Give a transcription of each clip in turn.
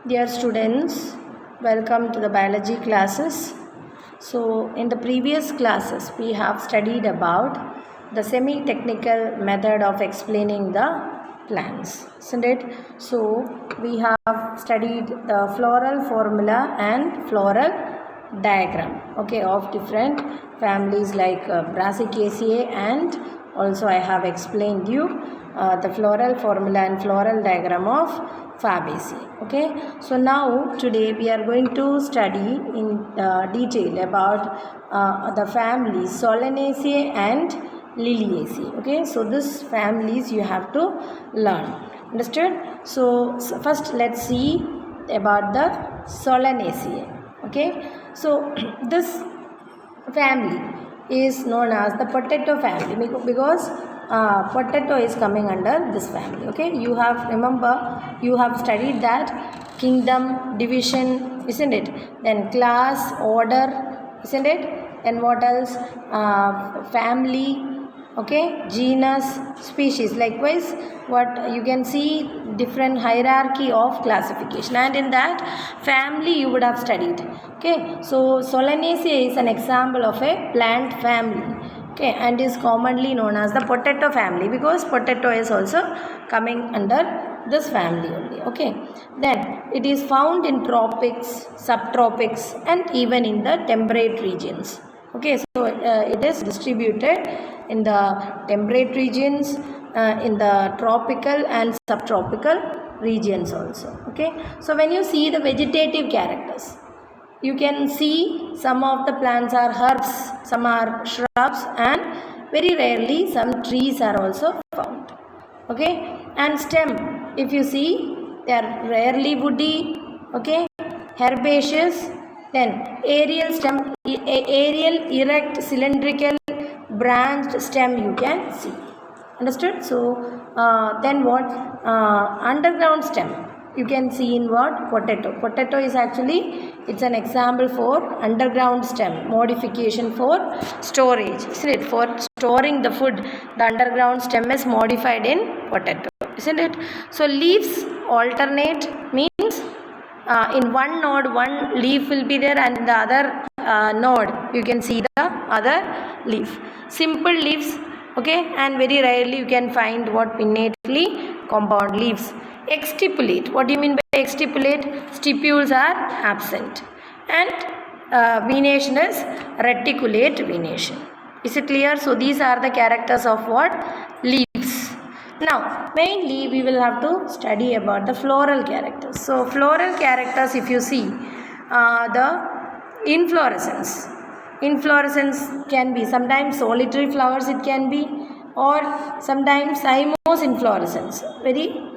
Dear students, welcome to the biology classes. So, in the previous classes, we have studied about the semi-technical method of explaining the plants, isn't it? So, we have studied the floral formula and floral diagram, okay, of different families like Brassicaceae, and also I have explained you the floral formula and floral diagram of Fabaceae. Okay, so now today we are going to study in detail about the families Solanaceae and Liliaceae. Okay, so these families you have to learn. Understood? So first let's see about the Solanaceae. Okay, so this family is known as the potato family because potato is coming under this family. Okay, you have studied that kingdom, division, isn't it? Then class, order, isn't it? Then what else? Family, okay, genus, species. Likewise, what you can see different hierarchy of classification, and in that family you would have studied. Okay, so Solanaceae is an example of a plant family, okay, and is commonly known as the potato family because potato is also coming under this family only. Okay, then it is found in tropics, subtropics, and even in the temperate regions. Okay, so it is distributed in the temperate regions, in the tropical and subtropical regions also. Okay, so when you see the vegetative characters, you can see some of the plants are herbs, some are shrubs, and very rarely some trees are also found. Okay, and stem, if you see, they are rarely woody, okay, herbaceous, then aerial stem, aerial, erect, cylindrical, branched stem you can see. Understood? So, then what? Underground stem you can see in what? Potato is actually, it's an example for underground stem, modification for storage, isn't it? For storing the food, the underground stem is modified in potato, isn't it? So leaves alternate means in one node one leaf will be there, and in the other node you can see the other leaf. Simple leaves, okay, and very rarely you can find what pinnately compound leaves. Exstipulate, what do you mean by exstipulate? Stipules are absent, and venation is reticulate venation. Is it clear? So these are the characters of what? Leaves. Now mainly we will have to study about the floral characters. So floral characters, if you see the inflorescence can be sometimes solitary flowers, it can be, or sometimes cymose inflorescence,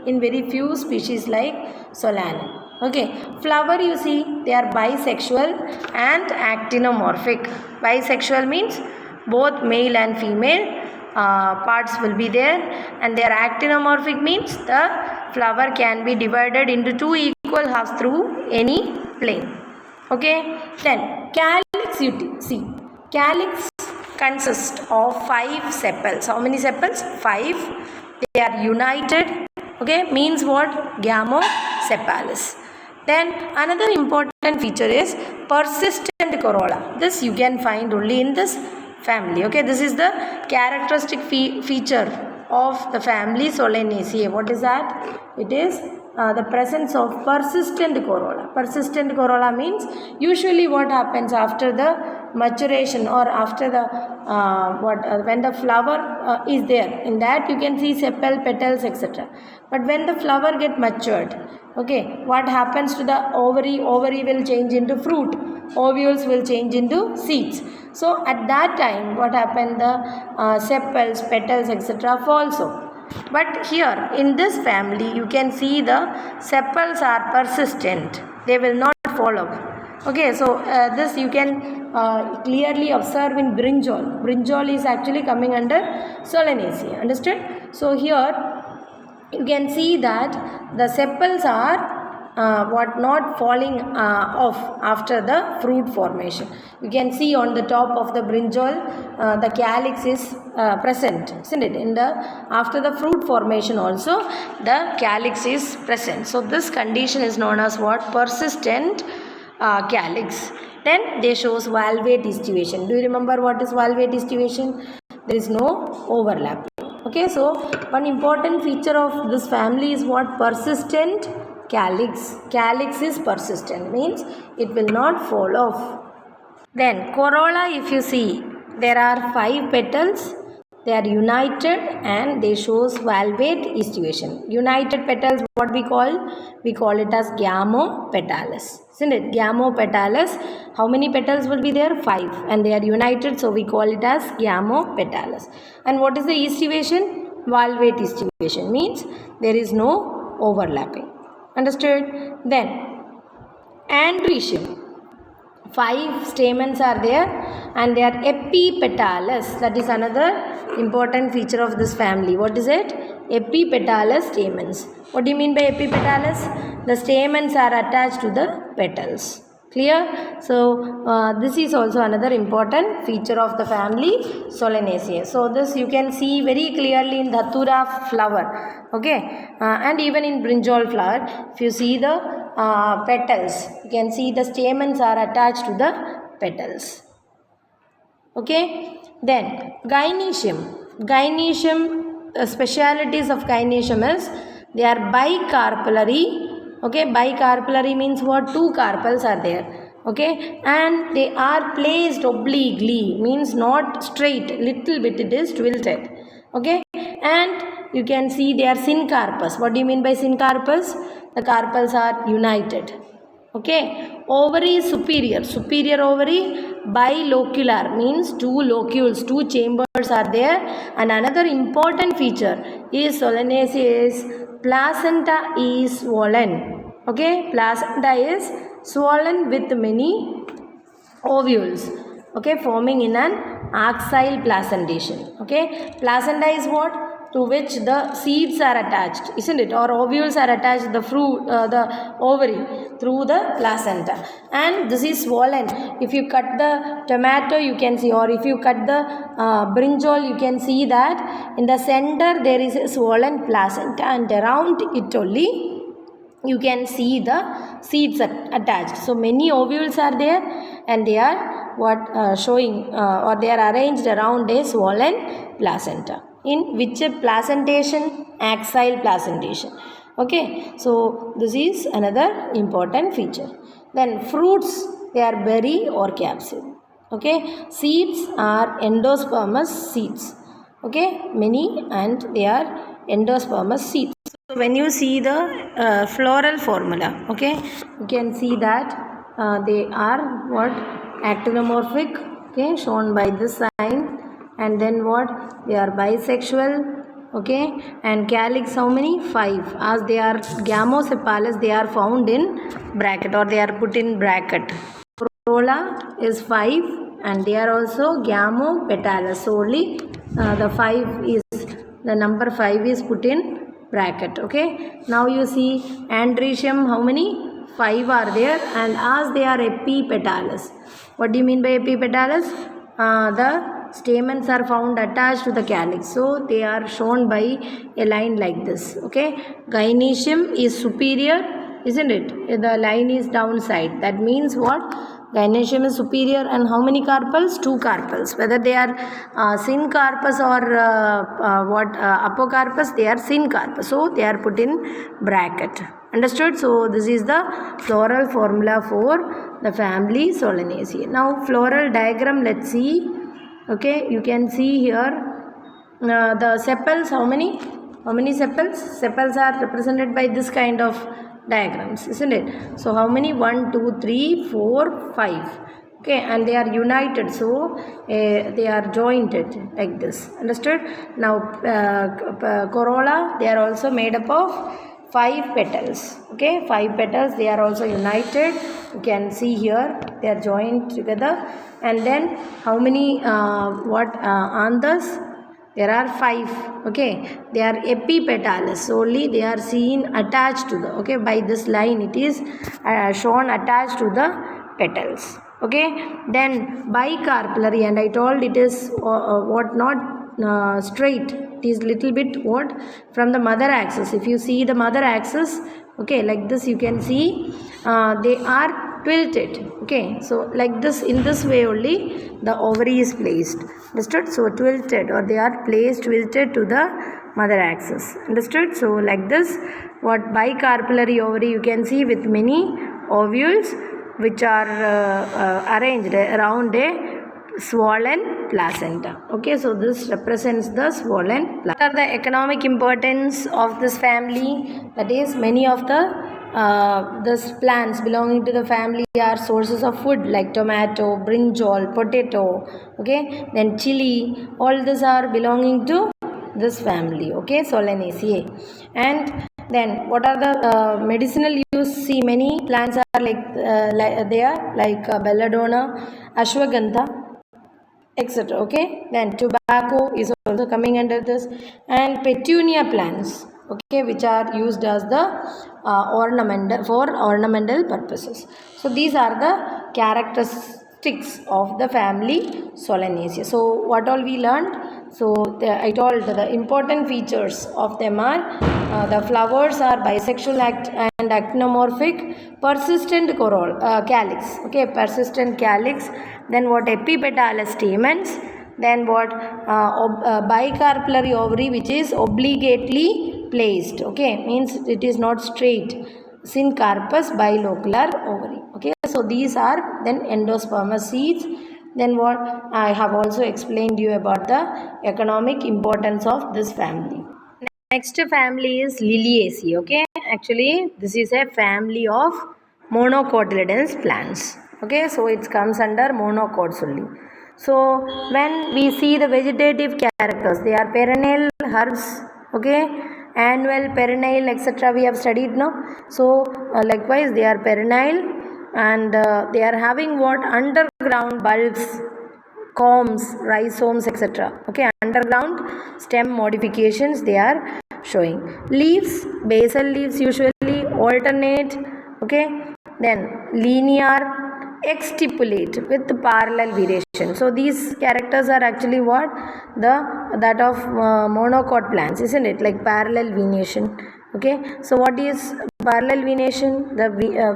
in very few species like Solanum. Okay, flower you see they are bisexual and actinomorphic. Bisexual means both male and female parts will be there, and their actinomorphic means the flower can be divided into two equal halves through any plane. Okay, then calyx you see. Calyx consists of 5 sepals. How many sepals? 5. They are united. Okay, means what? Gamosepalous. Then another important feature is persistent corolla. This you can find only in this family. Okay, this is the characteristic feature of the family Solanaceae. What is that? It is the presence of persistent corolla. Persistent corolla means usually what happens after the maturation or after the when the flower is there, in that you can see sepal, petals, etc. But when the flower get matured, okay, what happens to the ovary? Ovary will change into fruit, ovules will change into seeds. So at that time what happened? The sepals, petals, etc. falls off. But here in this family you can see the sepals are persistent, they will not fall off. Okay, so this you can clearly observe in brinjal. Brinjal is actually coming under Solanaceae. Understood? So here you can see that the sepals are not falling off after the fruit formation. You can see on the top of the brinjal the calyx is present, isn't it? In the after the fruit formation also the calyx is present. So this condition is known as what? Persistent calyx. Then they shows valvate estivation. Do you remember what is valvate estivation? There is no overlap. Okay, so one important feature of this family is what? Persistent calyx. Calyx is persistent, means it will not fall off. Then corolla, if you see, there are 5 petals. They are united and they shows valvate estivation. United petals, what we call? We call it as gamopetalis. Isn't it? Gamopetalis. How many petals will be there? 5. And they are united, so we call it as gamopetalis. And what is the estivation? Valvate estivation, means there is no overlapping. Understood? Then andrecium. 5 stamens are there and they are epipetalous. That is another important feature of this family. What is it? Epipetalous stamens. What do you mean by epipetalous? The stamens are attached to the petals. Clear? So this is also another important feature of the family Solanaceae. So this you can see very clearly in Dhatura flower. Okay, and even in brinjal flower, if you see the petals, you can see the stamens are attached to the petals. Okay, then gynoecium. Gynoecium, specialities of gynoecium is they are bicarpellary. Okay, bicarpellary means what? 2 carpels are there. Okay, and they are placed obliquely, means not straight, little bit it is tilted. Okay, and you can see they are syncarpous. What do you mean by syncarpous? The carpels are united. Okay, ovary is superior. Superior ovary, bilocular means 2 locules, 2 chambers are there. And another important feature is Solanaceae is placenta is swollen. Okay, placenta is swollen with many ovules. Okay, forming in an axile placentation. Okay, placenta is what? To which the seeds are attached, isn't it? Or ovules are attached, the fruit, the ovary through the placenta. And this is swollen. If you cut the tomato, you can see, or if you cut the brinjal, you can see that in the center there is a swollen placenta, and around it only you can see the seeds attached. So many ovules are there, and they are what showing or they are arranged around a swollen placenta. In which placentation? Axile placentation. Okay, so this is another important feature. Then fruits, they are berry or capsule. Okay, seeds are endospermous seeds. Okay, many, and they are endospermous seeds. So when you see the floral formula, okay, you can see that they are what? Actinomorphic, okay, shown by this sign. And then what? They are bisexual. Okay, and calyx how many? 5. As they are gamosepalous, they are found in bracket, or they are put in bracket. Corolla is 5 and they are also gamopetalous. So only the 5 is, the number 5 is put in bracket. Okay, now you see andrecium, how many? 5 are there, and as they are epipetalous. What do you mean by epipetalous? The stamens are found attached to the calyx, so they are shown by a line like this. Okay, gynoecium is superior, isn't it? The line is downside. That means what? Gynoecium is superior, and how many carpels? 2 carpels. Whether they are syncarpous or apocarpous, they are syncarpous. So they are put in bracket. Understood? So this is the floral formula for the family Solanaceae. Now floral diagram, let's see. Okay, you can see here the sepals. How many? How many sepals? Sepals are represented by this kind of diagrams, isn't it? So how many? 1, 2, 3, 4, 5. Okay, and they are united, so they are jointed like this. Understood? Now corolla, they are also made up of 5 petals. Okay, 5 petals, they are also united. You can see here they are joined together. And then how many anthers? There are 5. Okay, they are epipetalous. Only they are seen attached to the. Okay, by this line it is shown attached to the petals. Okay, then bicarpellary, and I told it is what not straight. It is little bit what from the mother axis. If you see the mother axis, okay, like this you can see they are tilted. Okay, so like this, in this way only the ovary is placed. Understood? So tilted, or they are placed tilted to the mother axis. Understood? So like this, what bicarpellary ovary you can see with many ovules which are arranged around a swollen placenta. Okay, so this represents the swollen placenta. What are the economic importance of this family? That is, many of the these plants belonging to the family are sources of food, like tomato, brinjal, potato, okay, then chili. All these are belonging to this family. Okay, Solanaceae. And then what are the medicinal use? See, many plants are like belladonna, ashwagandha, etc. Okay, then tobacco is also coming under this, and petunia plants, okay, which are used as the ornamental purposes. So these are the characteristics of the family Solanaceae. So what all we learned? So I told the important features of them are the flowers are bisexual and actinomorphic, persistent calyx, okay, persistent calyx. Then what, epipetalous stamens. Then what, bicarpellary ovary, which is obligately placed, okay, means it is not straight. Syncarpous bilocular ovary. Okay, so these are then endospermous seeds. Then what, I have also explained you about the economic importance of this family. Next family is Liliaceae. Okay, actually this is a family of monocotyledonous plants. Okay, so it comes under monocots only. So when we see the vegetative characters, they are perennial herbs. Okay, annual, perennial, etc. we have studied now. So likewise they are perennial, and they are having what, underground bulbs, corms, rhizomes, etc. Okay, underground stem modifications they are showing. Leaves, basal leaves usually alternate. Okay, then linear, exstipulate with parallel variation. So these characters are actually what, that of monocot plants, isn't it? Like parallel venation. Okay, so what is parallel venation? The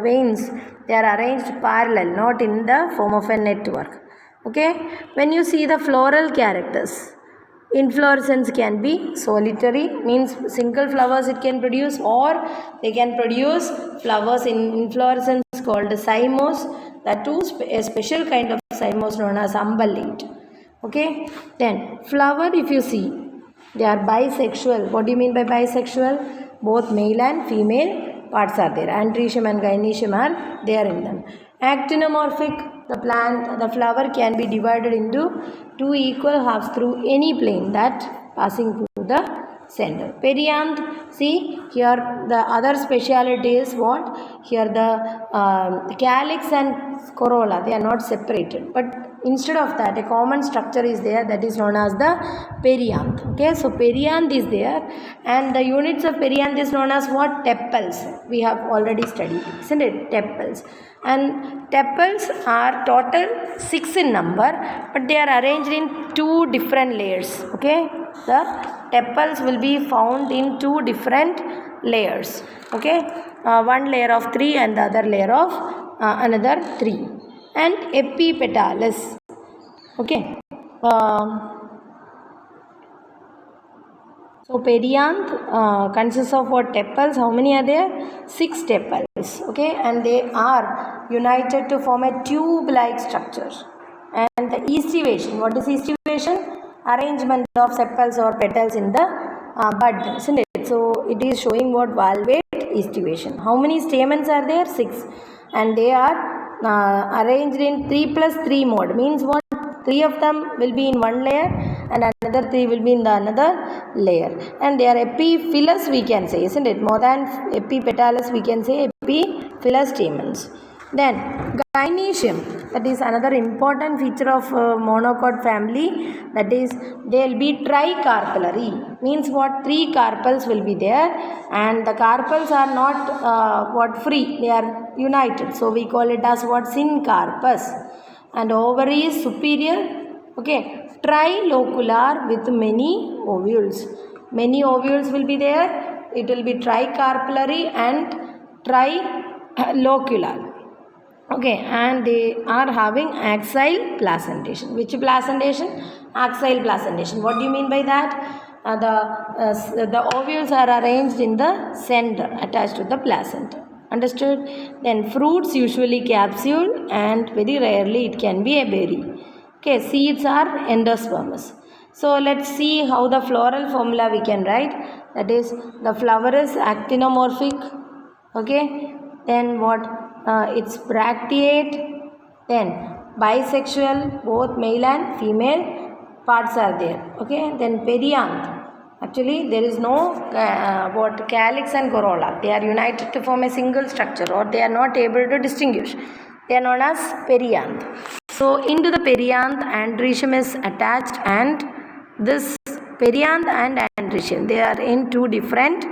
veins, they are arranged parallel, not in the form of a network. Okay, when you see the floral characters, inflorescence can be solitary, means single flowers it can produce, or they can produce flowers in inflorescence called cymose. That too, a special kind of cymose known as umbellate. Okay, then flower, if you see, they are bisexual. What do you mean by bisexual? Both male and female parts are there. Androecium and gynoecium are there in them. Actinomorphic, the flower can be divided into two equal halves through any plane that passing through the center. Perianth, see here the other speciality is what? Here the calyx and corolla, they are not separated, but instead of that a common structure is there, that is known as the perianth. Okay, so perianth is there, and the units of perianth is known as what? Tepals. We have already studied, isn't it? Tepals. And tepals are total 6 in number, but they are arranged in 2 different layers. Okay, the tepals will be found in 2 different layers. Okay, one layer of 3 and the other layer of another 3. And epipetalous. Okay, so perianth consists of what? Tepals. How many are there? 6 tepals. Okay, and they are united to form a tube-like structure. And the estivation. What is estivation? Arrangement of sepals or petals in the bud, isn't it? So it is showing what? Valvate estivation. How many stamens are there? 6, and they are arranged in 3+3 mode. Means what? 3 of them will be in one layer and another 3 will be in the another layer, and they are epiphyllous, we can say, isn't it? More than epipetalous, we can say epiphyllous stamens. Then gynoecium, that is another important feature of monocot family, that is they will be tricarpellary. Means what? 3 carpels will be there, and the carpels are not free, they are united, so we call it as what? Syncarpus. And ovary is superior, okay, trilocular with many ovules. Many ovules will be there, it will be tricarpellary and trilocular. Okay, and they are having axile placentation. Which placentation? Axile placentation. What do you mean by that? The ovules are arranged in the center, attached to the placenta. Understood? Then fruits usually capsule, and very rarely it can be a berry. Okay, seeds are endospermous. So let's see how the floral formula we can write. That is, the flower is actinomorphic. Okay, then what? It's bracteate. Then bisexual, both male and female parts are there. Okay, then perianth. Actually, there is no calyx and corolla. They are united to form a single structure, or they are not able to distinguish. They are known as perianth. So into the perianth, androecium is attached, and this perianth and androecium, they are in 2 different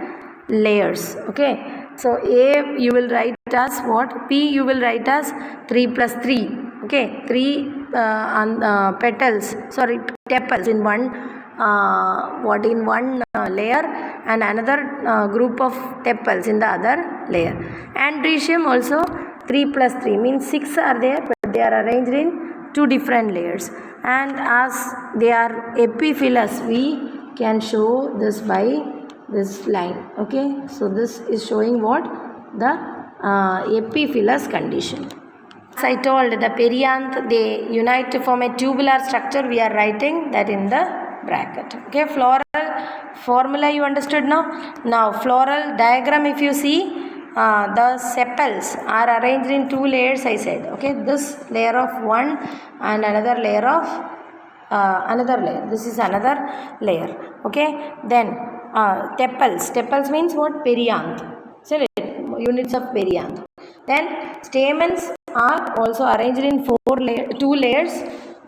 layers. Okay, so A you will write as what? P you will write as 3 plus 3. Okay, 3 petals, sorry, tepals in one layer, and another group of tepals in the other layer. Androecium also 3 plus 3 means 6 are there, but they are arranged in 2 different layers. And as they are epiphyllous, we can show this by this line. Okay, so this is showing what? The epiphyllous condition. As I told, the perianth, they unite to form a tubular structure. We are writing that in the bracket. Okay, floral formula you understood now? Now floral diagram, if you see, the sepals are arranged in 2 layers, I said. Okay, this layer of one and another layer of another layer. This is another layer. Okay, then tepals means what? Perianth. So units of perianth. Then stamens are also arranged in 2 layers.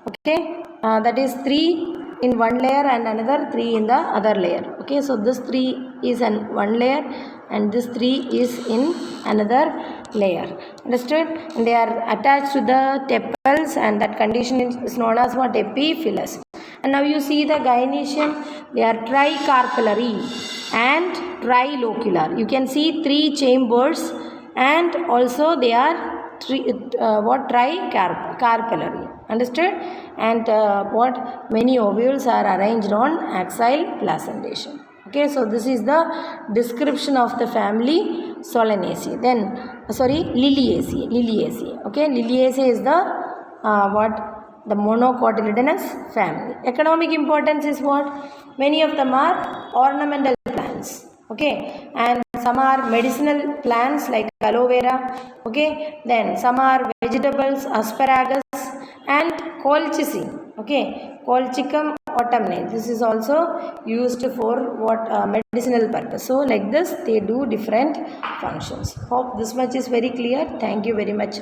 Okay, that is 3 in one layer and another 3 in the other layer. Okay, so this 3 is in one layer and this 3 is in another layer. Understood? And they are attached to the tepals, and that condition is known as what? Epiphyllous. And now you see the gynoecium, they are tricarpellary and trilocular. You can see 3 chambers, and also they are tricarpellary. Understood? And many ovules are arranged on axile placentation. Okay, so this is the description of the family Solanaceae. Then Liliaceae. Okay, Liliaceae is the the monocotyledonous family. Economic importance is what? Many of them are ornamental plants. Okay, and some are medicinal plants like aloe vera. Okay, then some are vegetables, asparagus and colchicine. Okay, colchicum autumnale. This is also used for medicinal purpose. So like this, they do different functions. Hope this much is very clear. Thank you very much.